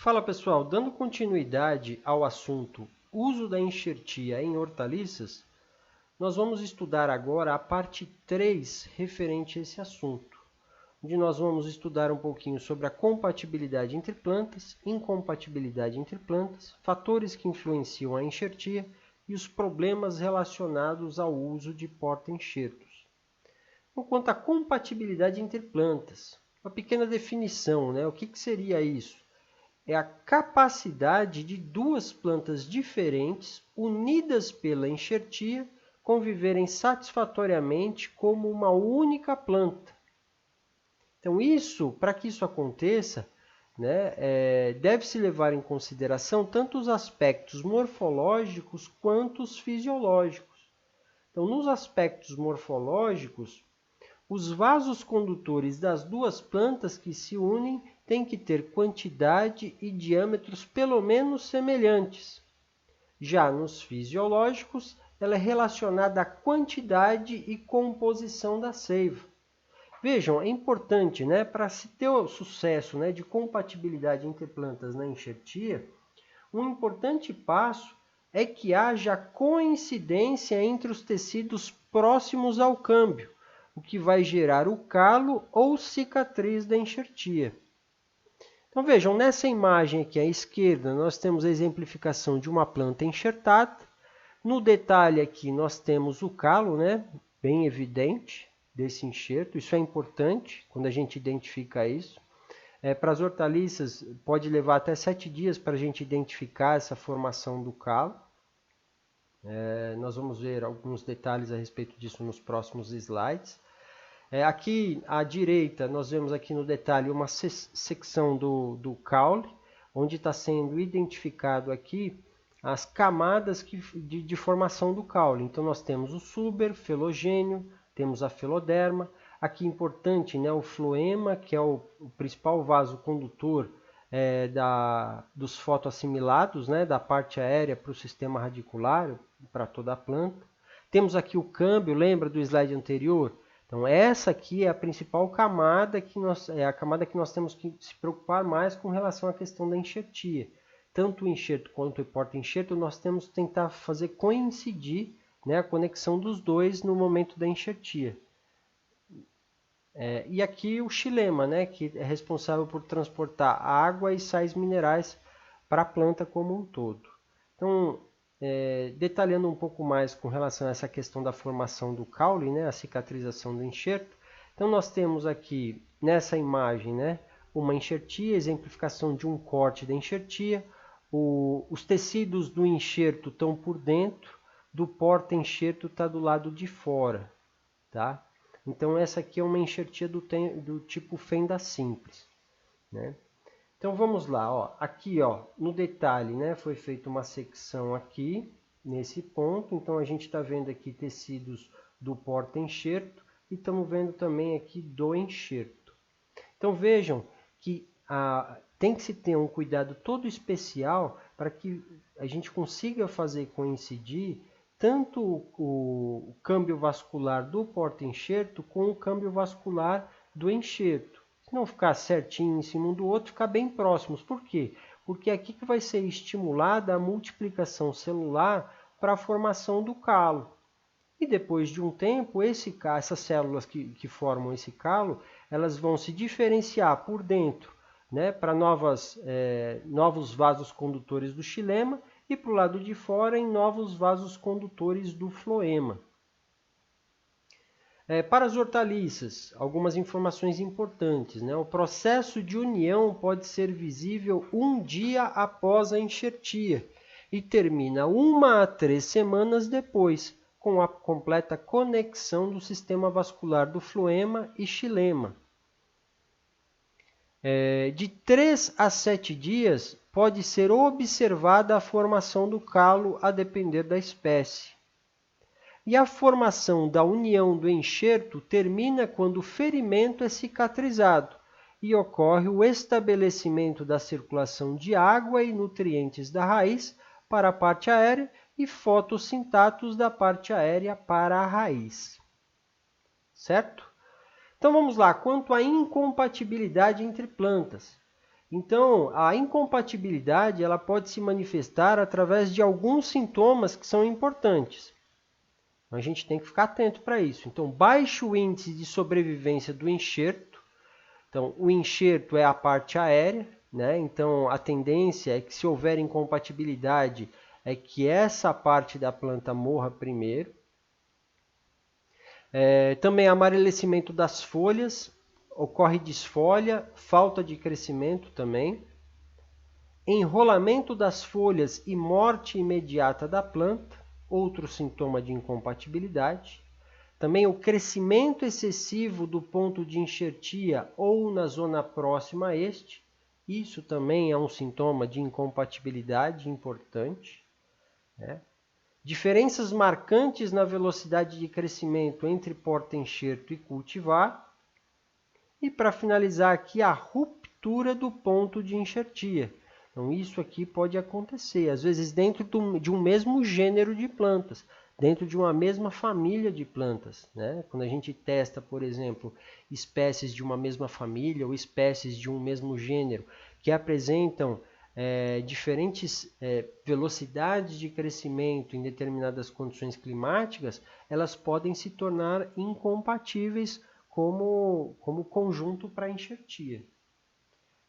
Fala pessoal, dando continuidade ao assunto uso da enxertia em hortaliças, nós vamos estudar agora a parte 3 referente a esse assunto, onde nós vamos estudar um pouquinho sobre a compatibilidade entre plantas, incompatibilidade entre plantas, fatores que influenciam a enxertia e os problemas relacionados ao uso de porta-enxertos. Então, quanto à compatibilidade entre plantas, uma pequena definição, né? O que seria isso? É a capacidade de duas plantas diferentes, unidas pela enxertia, conviverem satisfatoriamente como uma única planta. Então, para que isso aconteça, né, deve-se levar em consideração tanto os aspectos morfológicos quanto os fisiológicos. Então, nos aspectos morfológicos, os vasos condutores das duas plantas que se unem têm que ter quantidade e diâmetros pelo menos semelhantes. Já nos fisiológicos, ela é relacionada à quantidade e composição da seiva. Vejam, é importante, né, para se ter o sucesso, né, de compatibilidade entre plantas na enxertia, um importante passo é que haja coincidência entre os tecidos próximos ao câmbio, o que vai gerar o calo ou cicatriz da enxertia. Então vejam, nessa imagem aqui à esquerda, nós temos a exemplificação de uma planta enxertada. No detalhe aqui nós temos o calo, né, bem evidente desse enxerto. Isso é importante quando a gente identifica isso. Para as hortaliças pode levar até 7 dias para a gente identificar essa formação do calo. Nós vamos ver alguns detalhes a respeito disso nos próximos slides. Aqui à direita, nós vemos aqui no detalhe uma secção do caule, onde está sendo identificado aqui as camadas de formação do caule. Então, nós temos o suber, felogênio, temos a feloderma. Aqui importante, né, o floema, que é o principal vaso condutor dos fotoassimilados, né, da parte aérea para o sistema radicular, para toda a planta. Temos aqui o câmbio, lembra do slide anterior? Então, essa aqui é a principal camada, a camada que nós temos que se preocupar mais com relação à questão da enxertia. Tanto o enxerto quanto o porta-enxerto, nós temos que tentar fazer coincidir, né, a conexão dos dois no momento da enxertia. E aqui o xilema, né, que é responsável por transportar água e sais minerais para a planta como um todo. Então, detalhando um pouco mais com relação a essa questão da formação do caule, né, a cicatrização do enxerto. Então, nós temos aqui nessa imagem, né, uma enxertia, exemplificação de um corte da enxertia. Os tecidos do enxerto estão por dentro, do porta-enxerto está do lado de fora, tá? Então, essa aqui é uma enxertia do tipo fenda simples, né? Então, vamos lá. Ó. Aqui, ó, no detalhe, né, foi feita uma secção aqui, nesse ponto. Então, a gente está vendo aqui tecidos do porta-enxerto e estamos vendo também aqui do enxerto. Então, vejam que tem que se ter um cuidado todo especial para que a gente consiga fazer coincidir tanto o câmbio vascular do porta-enxerto com o câmbio vascular do enxerto. Se não ficar certinho em cima um do outro, ficar bem próximos. Por quê? Porque é aqui que vai ser estimulada a multiplicação celular para a formação do calo. E depois de um tempo, essas células que formam esse calo, elas vão se diferenciar por dentro, né, para novos vasos condutores do xilema, e para o lado de fora em novos vasos condutores do floema. Para as hortaliças, algumas informações importantes, né? O processo de união pode ser visível um dia após a enxertia e termina 1 a 3 semanas depois, com a completa conexão do sistema vascular do floema e xilema. De 3 a 7 dias, pode ser observada a formação do calo a depender da espécie. E a formação da união do enxerto termina quando o ferimento é cicatrizado e ocorre o estabelecimento da circulação de água e nutrientes da raiz para a parte aérea e fotossintatos da parte aérea para a raiz. Certo? Então vamos lá, quanto à incompatibilidade entre plantas. Então, a incompatibilidade ela pode se manifestar através de alguns sintomas que são importantes. A gente tem que ficar atento para isso. Então, baixo índice de sobrevivência do enxerto. Então, o enxerto é a parte aérea, né? Então, a tendência é que se houver incompatibilidade, é que essa parte da planta morra primeiro. Também amarelecimento das folhas, ocorre desfolha, falta de crescimento também. Enrolamento das folhas e morte imediata da planta, outro sintoma de incompatibilidade. Também o crescimento excessivo do ponto de enxertia ou na zona próxima a este. Isso também é um sintoma de incompatibilidade importante, né? Diferenças marcantes na velocidade de crescimento entre porta-enxerto e cultivar. E para finalizar aqui, a ruptura do ponto de enxertia. Então isso aqui pode acontecer, às vezes dentro de um mesmo gênero de plantas, dentro de uma mesma família de plantas, né? Quando a gente testa, por exemplo, espécies de uma mesma família ou espécies de um mesmo gênero que apresentam diferentes velocidades de crescimento em determinadas condições climáticas, elas podem se tornar incompatíveis como conjunto para enxertia.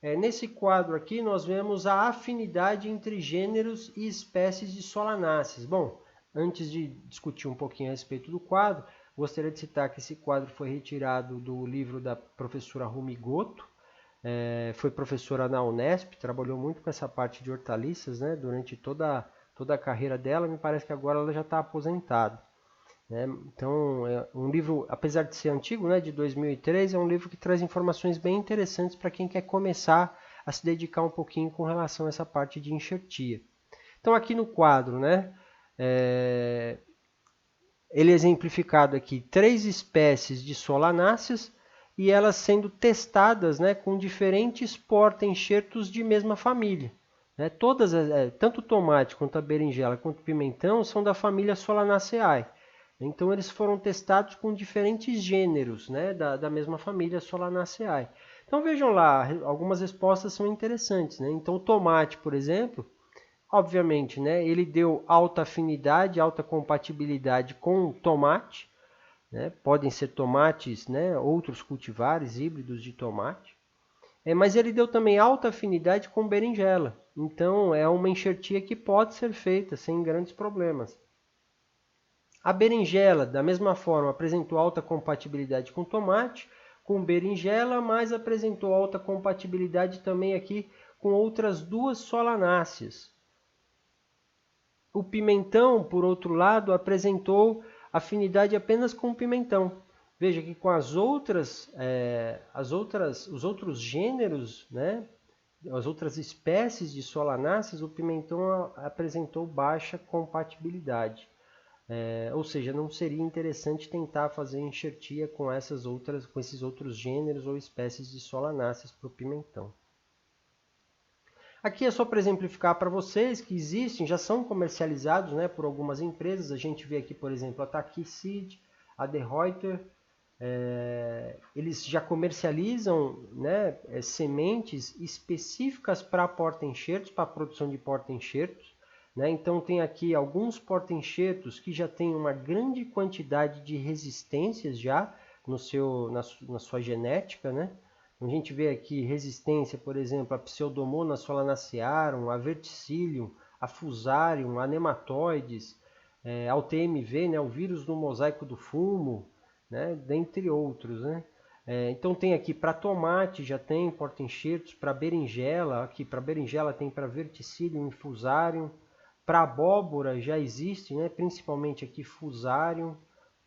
Nesse quadro aqui nós vemos a afinidade entre gêneros e espécies de Solanaceae. Bom, antes de discutir um pouquinho a respeito do quadro, gostaria de citar que esse quadro foi retirado do livro da professora Rumi Goto. Foi professora na Unesp, trabalhou muito com essa parte de hortaliças, né, durante toda a carreira dela. Me parece que agora ela já está aposentada. Então, é um livro, apesar de ser antigo, né, de 2003, é um livro que traz informações bem interessantes para quem quer começar a se dedicar um pouquinho com relação a essa parte de enxertia. Então, aqui no quadro, né, ele é exemplificado aqui 3 espécies de Solanaceas e elas sendo testadas, né, com diferentes porta-enxertos de mesma família. Todas, tanto o tomate quanto a berinjela quanto o pimentão são da família Solanaceae. Então, eles foram testados com diferentes gêneros, né, da mesma família Solanaceae. Então, vejam lá, algumas respostas são interessantes, né? Então, o tomate, por exemplo, obviamente, né, ele deu alta afinidade, alta compatibilidade com o tomate, né? Podem ser tomates, né, outros cultivares híbridos de tomate. Mas ele deu também alta afinidade com berinjela. Então, é uma enxertia que pode ser feita sem grandes problemas. A berinjela, da mesma forma, apresentou alta compatibilidade com tomate, com berinjela, mas apresentou alta compatibilidade também aqui com outras 2 Solanáceas. O pimentão, por outro lado, apresentou afinidade apenas com o pimentão. Veja que com os outros gêneros, né, as outras espécies de Solanáceas, o pimentão apresentou baixa compatibilidade. Ou seja, não seria interessante tentar fazer enxertia com esses outros gêneros ou espécies de Solanáceas para o pimentão. Aqui é só para exemplificar para vocês que existem, já são comercializados, né, por algumas empresas. A gente vê aqui, por exemplo, a Taki Seed, a De Ruyter. Eles já comercializam, né, sementes específicas para porta-enxertos, para a produção de porta-enxertos. Então, tem aqui alguns porta-enxertos que já têm uma grande quantidade de resistências já na sua genética. Né? A gente vê aqui resistência, por exemplo, a Pseudomonas solanacearum, a Verticillium, a Fusarium, a nematóides, ao TMV, né, o vírus do mosaico do fumo, né, dentre outros. Né? Então tem aqui para tomate, já tem porta-enxertos, para berinjela, aqui para berinjela tem para Verticillium e Fusarium. Para abóbora já existe, né, principalmente aqui Fusarium,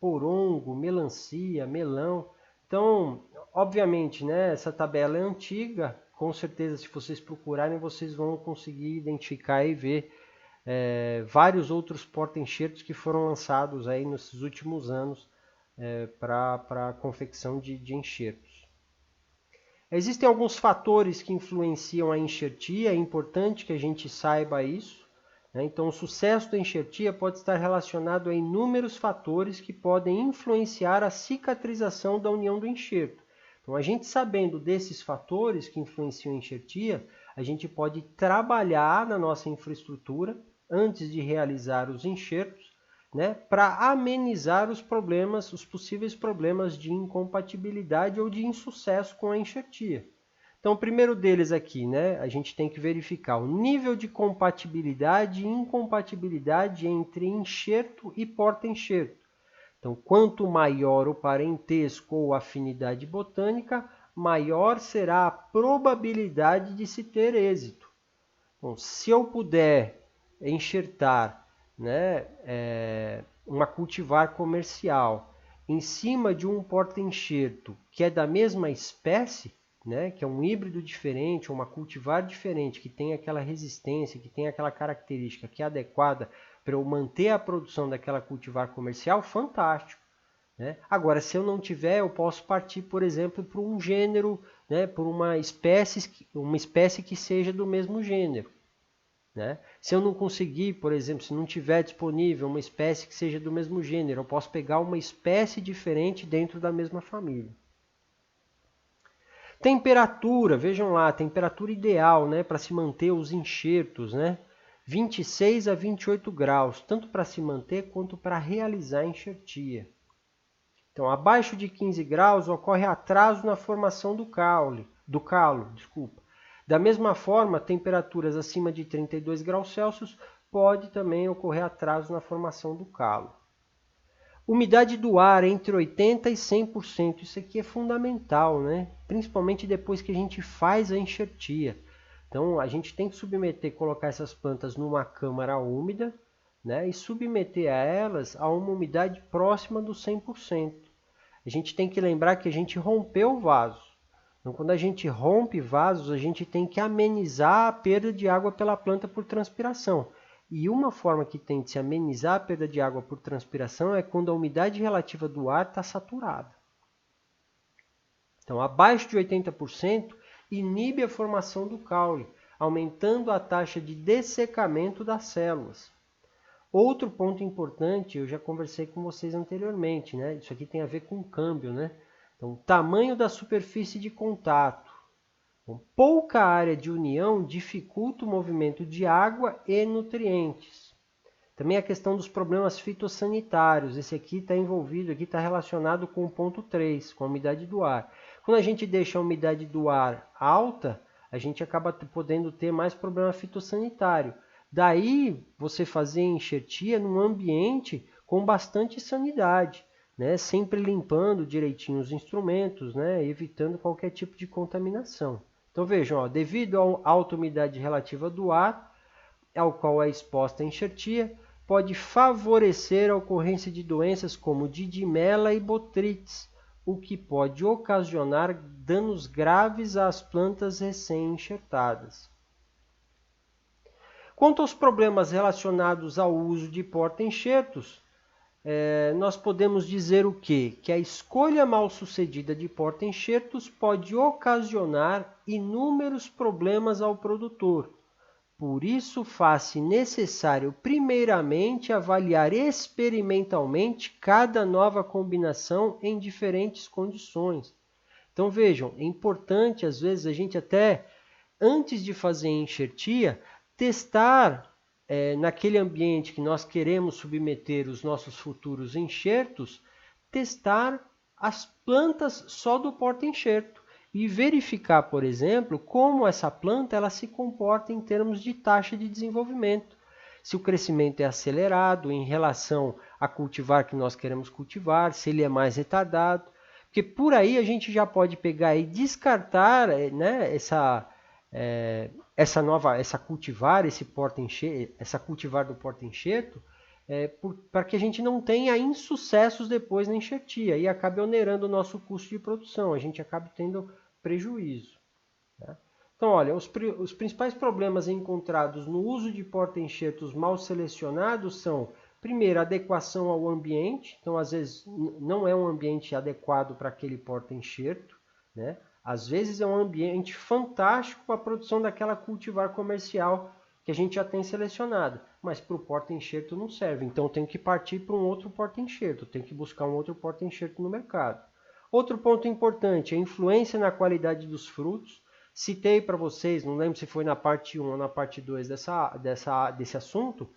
porongo, melancia, melão. Então, obviamente, né, essa tabela é antiga, com certeza se vocês procurarem vocês vão conseguir identificar e ver vários outros porta-enxertos que foram lançados aí nesses últimos anos para a confecção de enxertos. Existem alguns fatores que influenciam a enxertia, é importante que a gente saiba isso. Então, o sucesso da enxertia pode estar relacionado a inúmeros fatores que podem influenciar a cicatrização da união do enxerto. Então, a gente sabendo desses fatores que influenciam a enxertia, a gente pode trabalhar na nossa infraestrutura antes de realizar os enxertos, né, para amenizar os problemas, os possíveis problemas de incompatibilidade ou de insucesso com a enxertia. Então, o primeiro deles aqui, né, a gente tem que verificar o nível de compatibilidade e incompatibilidade entre enxerto e porta-enxerto. Então, quanto maior o parentesco ou afinidade botânica, maior será a probabilidade de se ter êxito. Bom, se eu puder enxertar, né, uma cultivar comercial em cima de um porta-enxerto que é da mesma espécie, né, que é um híbrido diferente, uma cultivar diferente, que tem aquela resistência, que tem aquela característica que é adequada para eu manter a produção daquela cultivar comercial, fantástico. Né? Agora, se eu não tiver, eu posso partir, por exemplo, para um gênero, né, por uma espécie que seja do mesmo gênero. Né? Se eu não conseguir, por exemplo, se não tiver disponível uma espécie que seja do mesmo gênero, eu posso pegar uma espécie diferente dentro da mesma família. Temperatura, vejam lá, temperatura ideal, né, para se manter os enxertos, né? 26 a 28 graus, tanto para se manter quanto para realizar a enxertia. Então, abaixo de 15 graus ocorre atraso na formação do calo. Da mesma forma, temperaturas acima de 32 graus Celsius pode também ocorrer atraso na formação do calo. Umidade do ar entre 80% e 100%, isso aqui é fundamental, né? Principalmente depois que a gente faz a enxertia. Então, a gente tem que colocar essas plantas numa câmara úmida, né? E submeter a elas a uma umidade próxima do 100%. A gente tem que lembrar que a gente rompeu o vaso. Então, quando a gente rompe vasos, a gente tem que amenizar a perda de água pela planta por transpiração. E uma forma que tem de se amenizar a perda de água por transpiração é quando a umidade relativa do ar está saturada. Então, abaixo de 80%, inibe a formação do caule, aumentando a taxa de dessecamento das células. Outro ponto importante, eu já conversei com vocês anteriormente, né? Isso aqui tem a ver com câmbio, né? Então, tamanho da superfície de contato. Então, pouca área de união dificulta o movimento de água e nutrientes. Também a questão dos problemas fitossanitários. Esse aqui está envolvido, aqui está relacionado com o ponto 3, com a umidade do ar. Quando a gente deixa a umidade do ar alta, a gente acaba podendo ter mais problema fitossanitário. Daí, você fazer enxertia num ambiente com bastante sanidade, né? Sempre limpando direitinho os instrumentos, né? Evitando qualquer tipo de contaminação. Então vejam, ó, devido à alta umidade relativa do ar, ao qual é exposta a enxertia, pode favorecer a ocorrência de doenças como didimela e botrites, o que pode ocasionar danos graves às plantas recém-enxertadas. Quanto aos problemas relacionados ao uso de porta-enxertos, nós podemos dizer o quê? Que a escolha mal sucedida de porta-enxertos pode ocasionar inúmeros problemas ao produtor. Por isso, faz-se necessário, primeiramente, avaliar experimentalmente cada nova combinação em diferentes condições. Então, vejam, é importante, às vezes, a gente até, antes de fazer a enxertia, testar naquele ambiente que nós queremos submeter os nossos futuros enxertos, testar as plantas só do porta-enxerto e verificar, por exemplo, como essa planta ela se comporta em termos de taxa de desenvolvimento. Se o crescimento é acelerado em relação a cultivar que nós queremos cultivar, se ele é mais retardado, porque por aí a gente já pode pegar e descartar, né, essa cultivar do porta-enxerto, para que a gente não tenha insucessos depois na enxertia e acabe onerando o nosso custo de produção, a gente acaba tendo prejuízo. Né? Então, olha, os principais problemas encontrados no uso de porta-enxertos mal selecionados são, primeiro, a adequação ao ambiente. Então, às vezes, não é um ambiente adequado para aquele porta-enxerto, né? Às vezes é um ambiente fantástico para a produção daquela cultivar comercial que a gente já tem selecionado, mas para o porta-enxerto não serve. Então tem que partir para um outro porta-enxerto, tem que buscar um outro porta-enxerto no mercado. Outro ponto importante, a influência na qualidade dos frutos. Citei para vocês, não lembro se foi na parte 1 ou na parte 2 desse assunto,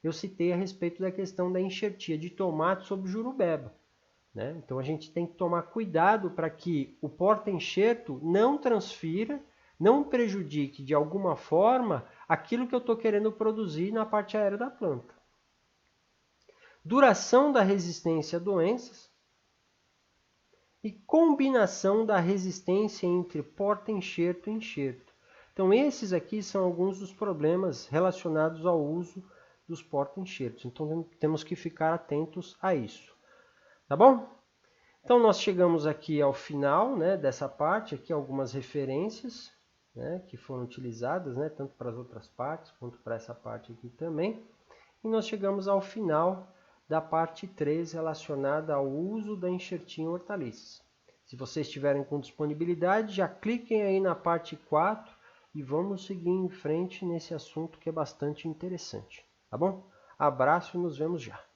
eu citei a respeito da questão da enxertia de tomate sobre jurubeba. Né? Então a gente tem que tomar cuidado para que o porta-enxerto não transfira, não prejudique de alguma forma aquilo que eu estou querendo produzir na parte aérea da planta. Duração da resistência a doenças e combinação da resistência entre porta-enxerto e enxerto. Então esses aqui são alguns dos problemas relacionados ao uso dos porta-enxertos. Então temos que ficar atentos a isso. Tá bom? Então nós chegamos aqui ao final, né, dessa parte, aqui algumas referências, né, que foram utilizadas, né, tanto para as outras partes quanto para essa parte aqui também. E nós chegamos ao final da parte 3 relacionada ao uso da enxertia em hortaliças. Se vocês estiverem com disponibilidade, já cliquem aí na parte 4 e vamos seguir em frente nesse assunto que é bastante interessante. Tá bom? Abraço e nos vemos já.